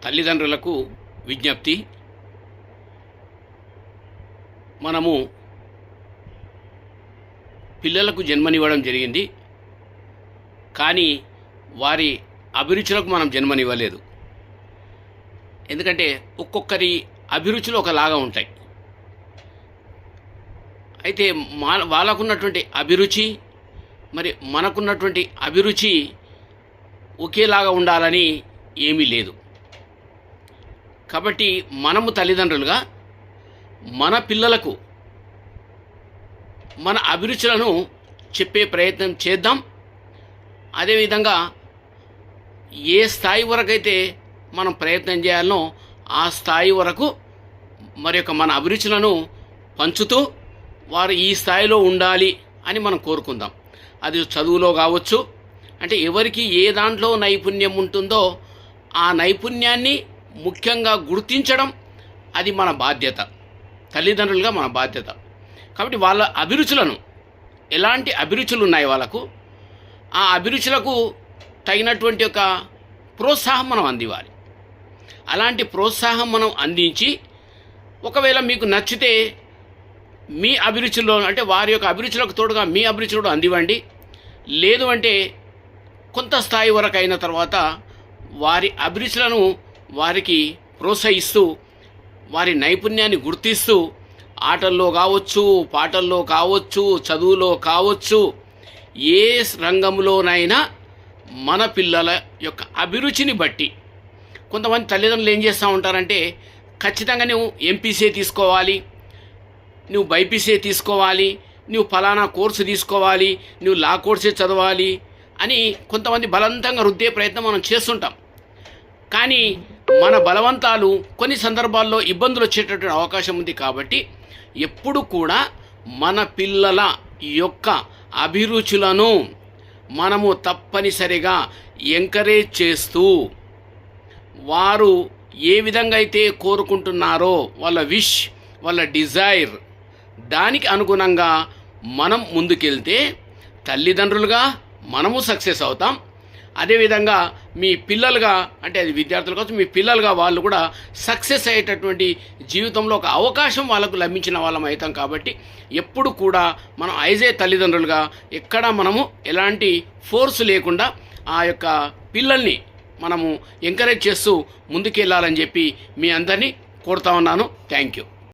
తల్లిదండ్రులకు విజ్ఞప్తి. మనము పిల్లలకు జన్మనివ్వడం జరిగింది, కానీ వారి అభిరుచులకు మనం జన్మనివ్వలేదు. ఎందుకంటే ఒక్కొక్కరి అభిరుచులు ఒకలాగా ఉంటాయి. అయితే వాళ్ళకున్నటువంటి అభిరుచి మరి మనకున్నటువంటి అభిరుచి ఒకేలాగా ఉండాలని ఏమీ లేదు. కాబట్టి మనము తల్లిదండ్రులుగా మన పిల్లలకు మన అభిరుచులను చెప్పే ప్రయత్నం చేద్దాం. అదేవిధంగా ఏ స్థాయి వరకైతే మనం ప్రయత్నం చేయాలనో ఆ స్థాయి వరకు మరి మన అభిరుచులను పంచుతూ వారు ఈ స్థాయిలో ఉండాలి అని మనం కోరుకుందాం. అది చదువులో కావచ్చు, అంటే ఎవరికి ఏ దాంట్లో నైపుణ్యం ఉంటుందో ఆ నైపుణ్యాన్ని ముఖ్యంగా గుర్తించడం అది మన బాధ్యత, తల్లిదండ్రులుగా మన బాధ్యత. కాబట్టి వాళ్ళ అభిరుచులను, ఎలాంటి అభిరుచులు ఉన్నాయి వాళ్ళకు, ఆ అభిరుచులకు తగినటువంటి ఒక ప్రోత్సాహం మనం అందివ్వాలి. అలాంటి ప్రోత్సాహం మనం అందించి ఒకవేళ మీకు నచ్చితే మీ అభిరుచుల్లో అంటే వారి యొక్క అభిరుచులకు తోడుగా మీ అభిరుచులు అందివ్వండి. లేదు అంటే కొంత స్థాయి వరకు అయిన తర్వాత వారి అభిరుచులను వారికి ప్రోత్సహిస్తూ వారి నైపుణ్యాన్ని గుర్తిస్తూ ఆటల్లో కావచ్చు, పాటల్లో కావచ్చు, చదువులో కావచ్చు, ఏ రంగంలోనైనా మన పిల్లల యొక్క అభిరుచిని బట్టి కొంతమంది తల్లిదండ్రులు ఏం చేస్తూ ఉంటారంటే ఖచ్చితంగా నువ్వు ఎంపీసీ తీసుకోవాలి, నువ్వు బైపీసీ తీసుకోవాలి, నువ్వు ఫలానా కోర్సు తీసుకోవాలి, నువ్వు లా కోర్సే చదవాలి అని కొంతమంది బలవంతంగా రుద్దే ప్రయత్నం మనం చేస్తుంటాం. కానీ మన బలవంతాలు కొన్ని సందర్భాల్లో ఇబ్బందులు వచ్చేటటువంటి అవకాశం ఉంది. కాబట్టి ఎప్పుడు కూడా మన పిల్లల యొక్క అభిరుచులను మనము తప్పనిసరిగా ఎంకరేజ్ చేస్తూ వారు ఏ విధంగా అయితే కోరుకుంటున్నారో వాళ్ళ విష్, వాళ్ళ డిజైర్, దానికి అనుగుణంగా మనం ముందుకెళ్తే తల్లిదండ్రులుగా మనము సక్సెస్ అవుతాం. అదేవిధంగా మీ పిల్లలుగా అంటే అది విద్యార్థులు కావచ్చు, మీ పిల్లలుగా వాళ్ళు కూడా సక్సెస్ అయ్యేటటువంటి జీవితంలో ఒక అవకాశం వాళ్ళకు లభించిన వాళ్ళం అవుతాం. కాబట్టి ఎప్పుడు కూడా మనం ఐజే తల్లిదండ్రులుగా ఎక్కడ మనము ఎలాంటి ఫోర్స్ లేకుండా ఆ యొక్క పిల్లల్ని మనము ఎంకరేజ్ చేస్తూ ముందుకెళ్ళాలని చెప్పి మీ అందరినీ కోరుతా ఉన్నాను. Thank you.